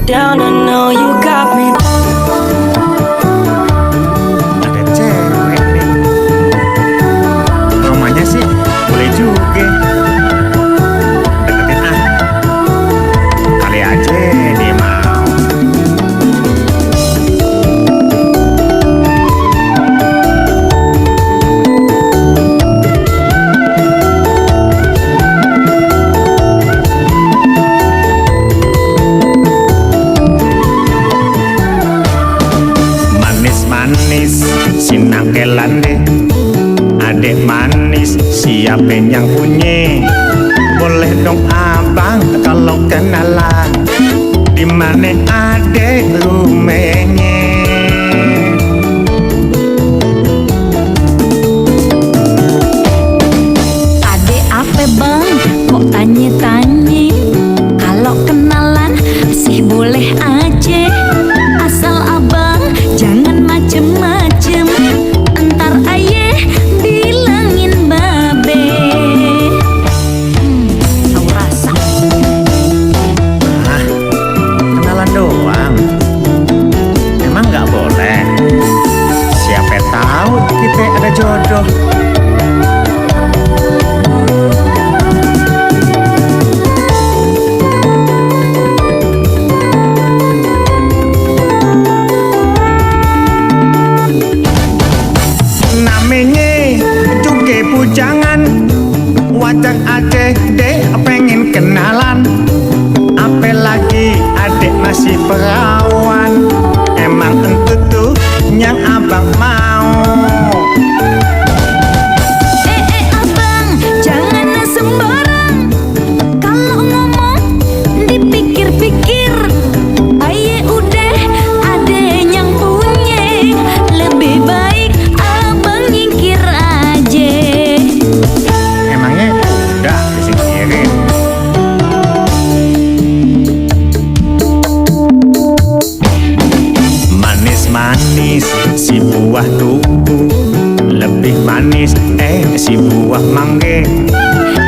down, I know you got me. Ada cewek nih. Namanya sih boleh juga. Deketin ah. Kali aja dia mau. Manis sinangkelan deh, adek manis siapa yang punya? Boleh dong abang kalau kenalan, dimana adek rumahnya? Adek apa bang? Kok tanya-tanya? Kalau kenalan sih boleh aja, asal abang jangan macem-macem, entar ayah bilangin babe. Tahu rasa. Ah, kenalan doang. Emang nggak boleh? Siapa tahu kita ada jodoh. Namanya juga pujangan, wajah adek deh pengen kenalan. Apalagi adek masih perawan, emang entu tuh yang abang mau. Abang jangan sembarang, kalau ngomong dipikir-pikir. Aye udah ada yang punya, lebih baik abang nyingkir aja. Emangnya udah disingkirin? Manis-manis si buah tugu, lebih manis si buah mangga.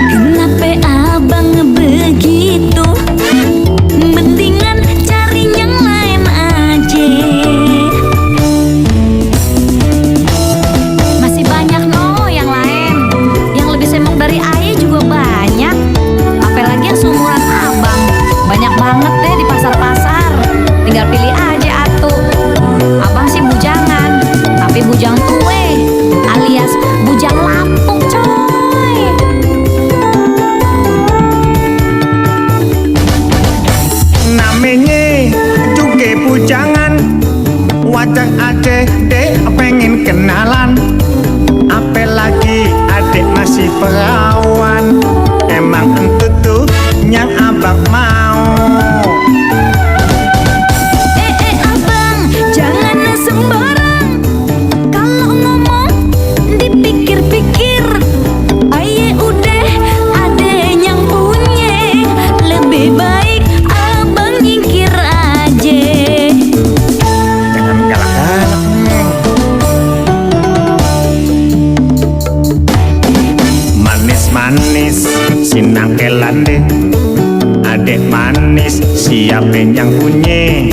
Kenapa abang begitu? Mendingan cari yang lain aja. Masih banyak no yang lain, yang lebih semok dari ayah juga banyak. Apalagi yang seumuran abang, banyak banget deh di pasar-pasar. Tinggal pilih aja atuh. Abang sih bujangan, tapi bujang tue alias bujang lapuk coy. Namanya juga pujangan, wajah adek deh pengen kenalan. Apalagi adek masih perawan, emang entu tuh yang abang mau. Abang jangan sembarang, kalau ngomong dipikir-pikir. Aye udah ada yang punya, lebih baik abang nyingkir aja. Jangan galak-galak nih. Manis-manis sinangkelan deh, adek manis siapa yang punya?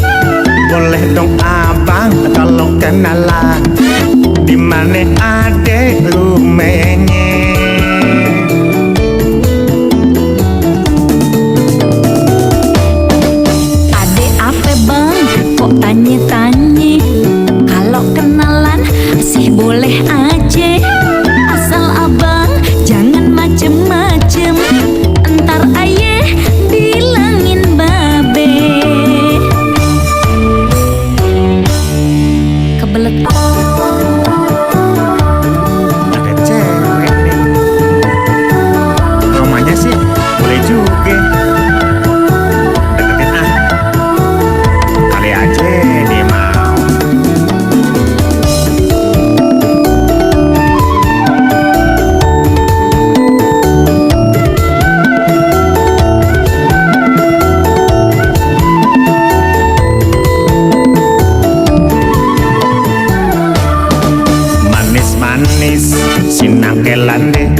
Boleh dong abang kalau kenalan, dimana adek rumahnya? Adek apa bang? Kok tanya-tanya? Kalau kenalan sih boleh aja, asal abang jangan macem-macem, entar ayah bilangin babe. Kebelet. Ada cewek nih. Namanya sih boleh juga. Deketin ah. Kali aja dia mau. Manis-manis sinangkelan deh,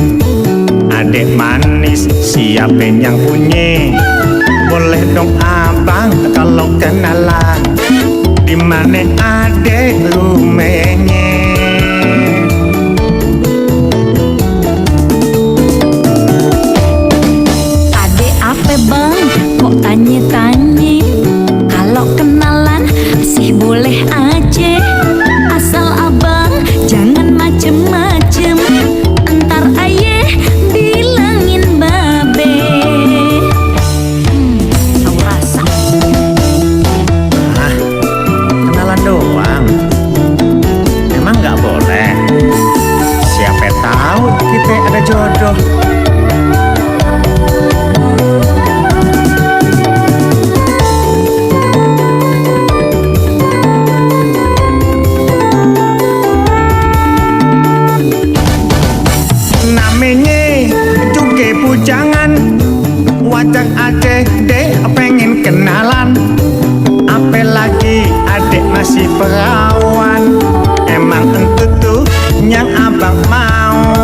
adek manis siapa yang punya? boleh dong abang kalau kenalan. Dimana adek rumahnya? Adek apa bang? Kok tanya-tanya? Kalau kenalan sih boleh aja, asal abang jangan macem-macem. Entar ayah bilangin babe. Tahu rasa. Ah, kenalan doang. Emang nggak boleh? Siapa tahu kita ada jodoh. Namanya juga pujangan, wajar adek deh pengen kenalan. Apalagi adek masih perawan, emang entu tuh yang abang mau.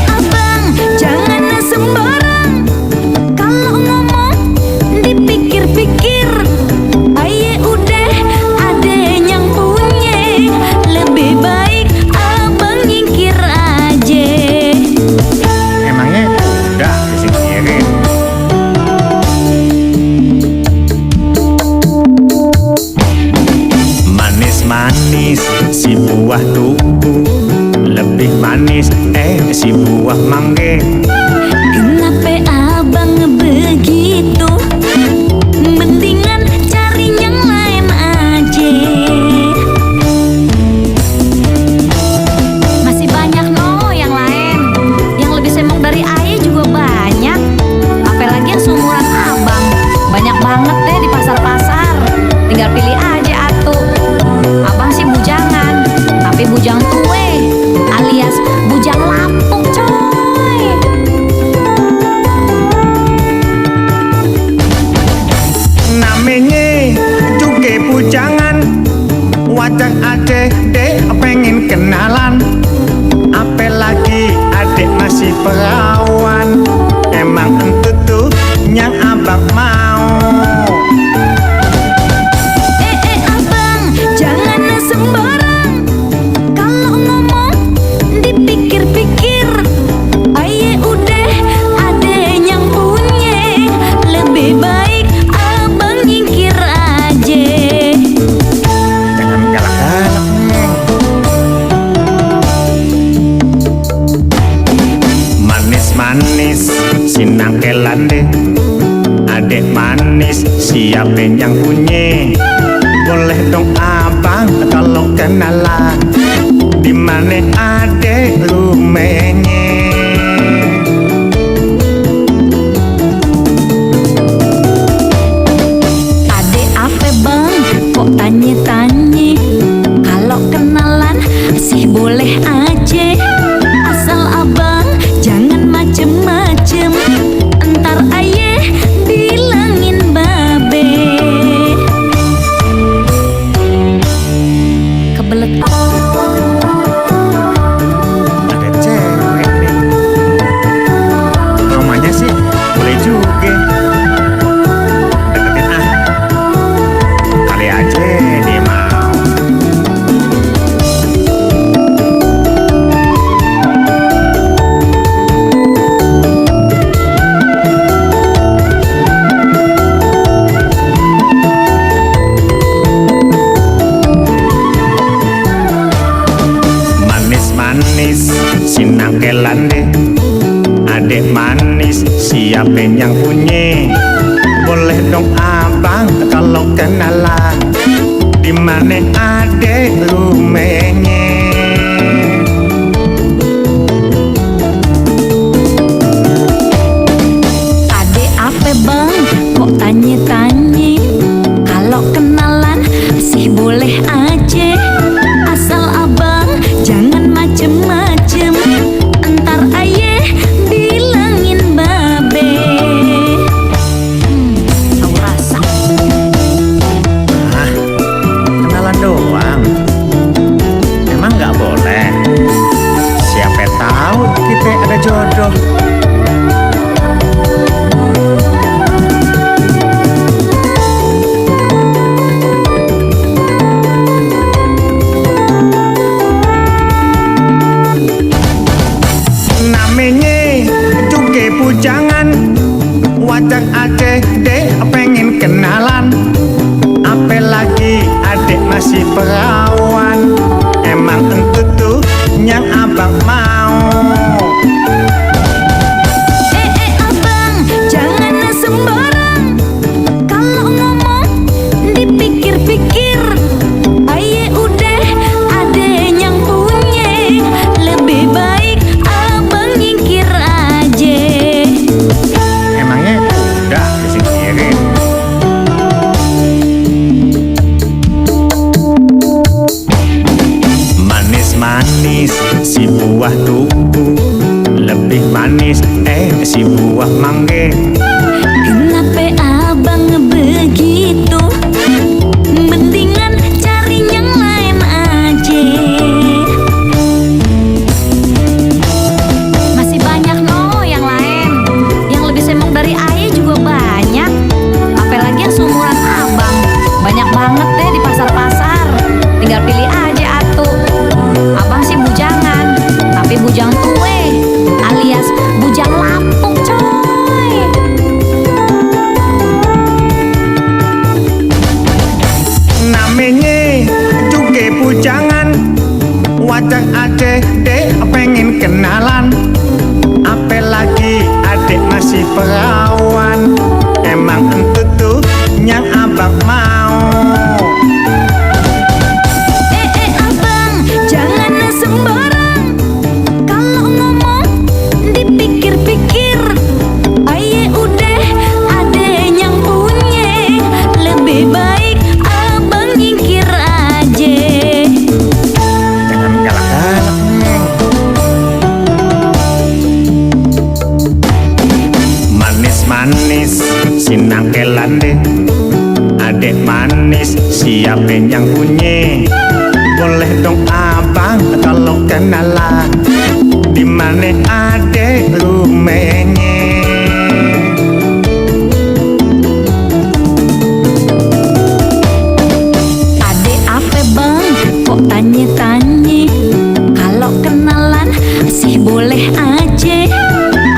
Abang jangan sembarang. Kalau ngomong dipikir-pikir. Aye udah ada yang punya. Lebih baik abang nyingkir aja. Emangnya udah disingkirin? Manis-manis si buah tubuh, lebih manis si buah mangga. Kenapa abang begitu? Mendingan cari yang lain aja. Masih banyak no yang lain. Yang lebih semok dari ayah juga banyak. Apalagi yang seumuran abang. Banyak banget deh di pasar-pasar. Tinggal pilih aja atuh. Abang sih bujangan, tapi bujang tue alias bujang lapuk coy. Namanya juga pujangan, wajar adek deh pengen kenalan. Apalagi adek masih perawan, emang entu tuh yang abang mau. Abang jangan sembarang. Kalau ngomong dipikir-pikir. Aye udah ada yang punya. Lebih baik abang nyingkir aja. Jangan galak-galak neng. Manis-manis sinangkelan deh, adek manis siapa yang punya? Boleh dong abang kalau kenalan. Dimana adek rumahnya? Adek apa bang? Kok tanya-tanya? Kalau kenalan sih boleh aja, asal abang jangan macem-macem. Entar ayah bilangin babe. Kebelet. Ada cewek nih. Rumahnya sih boleh juga. Deketin ah. Kali aja dia mau. Manis-manis sinangkelan deh, adek manis siapa yang punya? Boleh dong abang kalau kenalan. Dimana adek rumahnya? Adek apa bang? Kok tanya-tanya? Kalau kenalan sih boleh aja, asal abang jangan macem-macem. Entar ayah bilangin babe. Tahu rasa. Ah, kenalan doang. Manis si buah tuku, lebih manis si buah mangga. Kenapa abang begitu? Mendingan cari yang lain aja. Masih banyak no yang lain, yang lebih semok dari ayah juga banyak. Apalagi yang seumuran abang, banyak banget deh di pasar-pasar. Tinggal pilih aja atuh. Abang sih bujangan, tapi bujang tue alias bujang lapuk coy. Namanya juga bujangan, wajah adek dek pengen kenalan. Apalagi adek masih perawan, emang entu tuh yang abang mau. Abang, jangan sembarang. Kalau ngomong dipikir-pikir. Aye udah ada yang punya. Lebih baik abang nyingkir aja. Jangan galak-galak Neng. Manis-manis sinang kelande, adek manis siapa yang punya. Boleh dong abang kalau kenalan, dimana adek rumahnya. Ade apa bang? Kok tanya-tanya? Kalau kenalan sih boleh aja.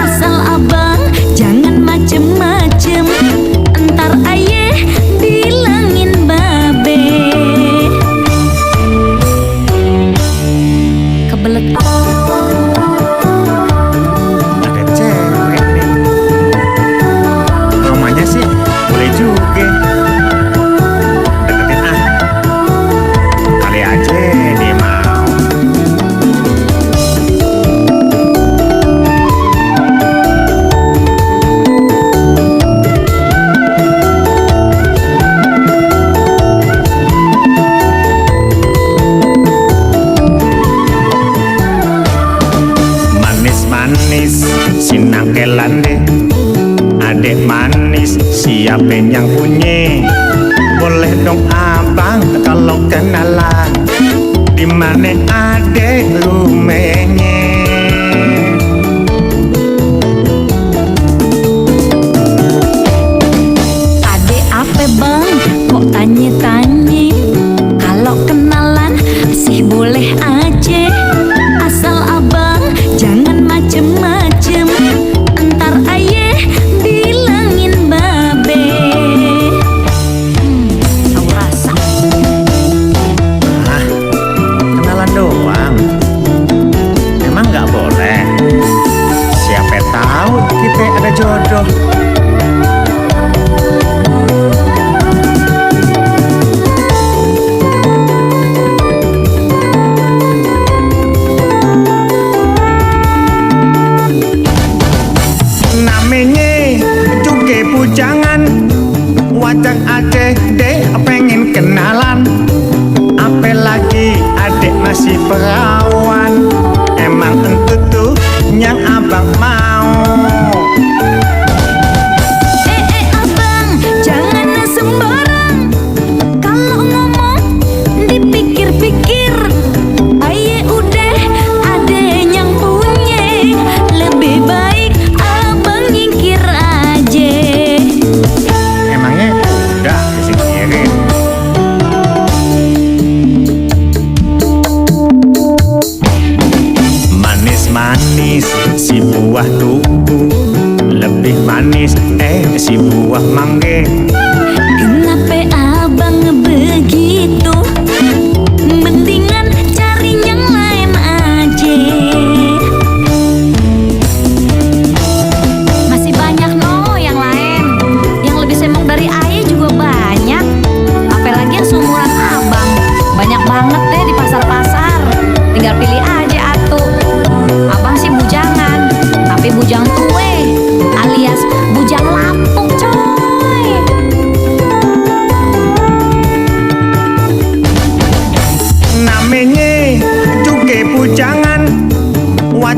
Asal abang jangan macem-macem. Entar ayah bilangin babe. Kebelet. Ada cewek nih, namanya sih boleh juga. Deketin ah, kali aja dia mau. Manis-manis sinang kelande, adek manis siapa yang punya. Boleh dong abang kalau kenalan, dimana adek rumahnya. Ade apa bang? Kok tanya-tanya? Kalau kenalan sih boleh aja. Asal abang jangan macem-macem. Entar ayah bilangin babe. Tahu rasa. Ah, kenalan doang, emang nggak boleh? Siapa tahu kita ada jodoh. Namanya juga bujangan, wajah adek dek pengen kenalan. Apalagi adek masih perawan, emang entu tuh yang abang mau. Abang, jangan sembarang. Kalau ngomong dipikir-pikir. Aye udah ada yang punya. Lebih baik abang nyingkir aja. Emangnya udah disingkirin? Manis-manis si buah tuku, lebih manis si buah mangga. Kenapa abang begitu? Mendingan cari yang lain aja. Masih banyak no yang lain, yang lebih semok dari ayah juga banyak. Apalagi yang seumuran abang, banyak banget deh di pasar-pasar. Tinggal pilih aja atuh. Abang sih bujangan, tapi bujang tue alias bujang lapuk coy.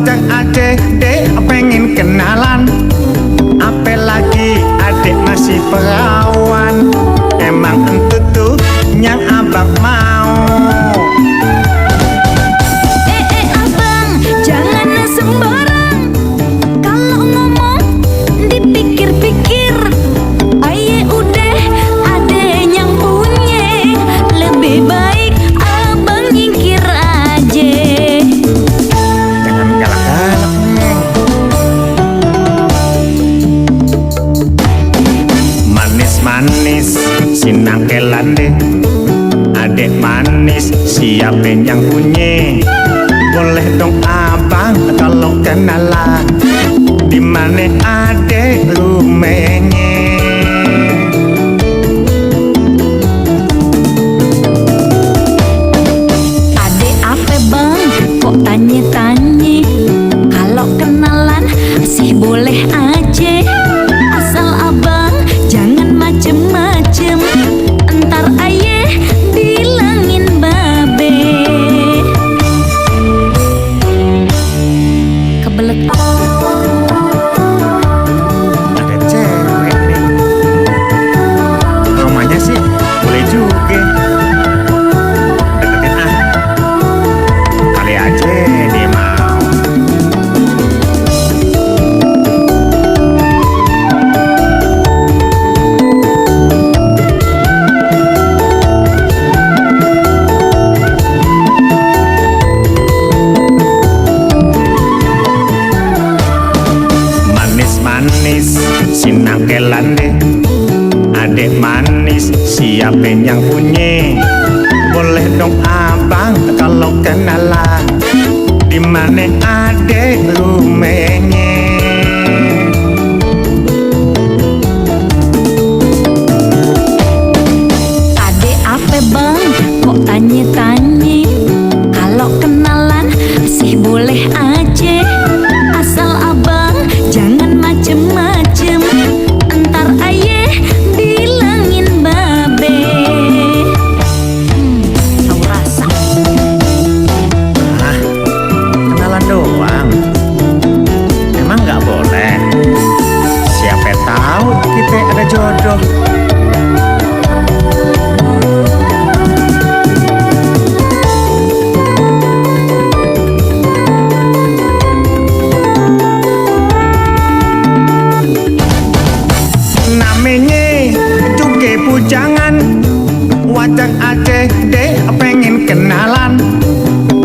Wajah Aceh dek pengen kenalan, apalagi adik masih perawan. Emang entu tuh yang abang mau. Abang, jangan sembarang. Kalau ngomong dipikir-pikir. Aye udah ada yang punya. Lebih baik abang nyingkir aja. Jangan galak-galak neng. Manis-manis sinangkelan deh, adek manis siapin yang punya. Boleh dong abang kalau kenalan, dimana adek rumahnya. Adek apa bang? Kok tanya-tanya? Kalau kenalan sih boleh aja. Asal abang jangan macem-macem. Entar ayah bilangin babe. Kebelet. Ada cewek nih, namanya sih boleh juga. Deketin ah, kali aja dia mau. Manis-manis sinangkelan deh, adek manis siapin yang punya. Boleh dong abang kalau kenalan, dimana adek rumahnya. Adek apa bang? Kok tanya-tanya? Kalau kenalan sih boleh aja. Asal abang jangan macem-macem. Entar ayah bilangin babe. Tahu rasa. Ah, kenalan doang, emang nggak boleh? Siapa tahu kita ada jodoh. Namanya juga pujangan, wajah Aceh dek pengen kenalan,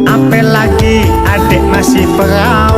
apalagi adik masih perawan.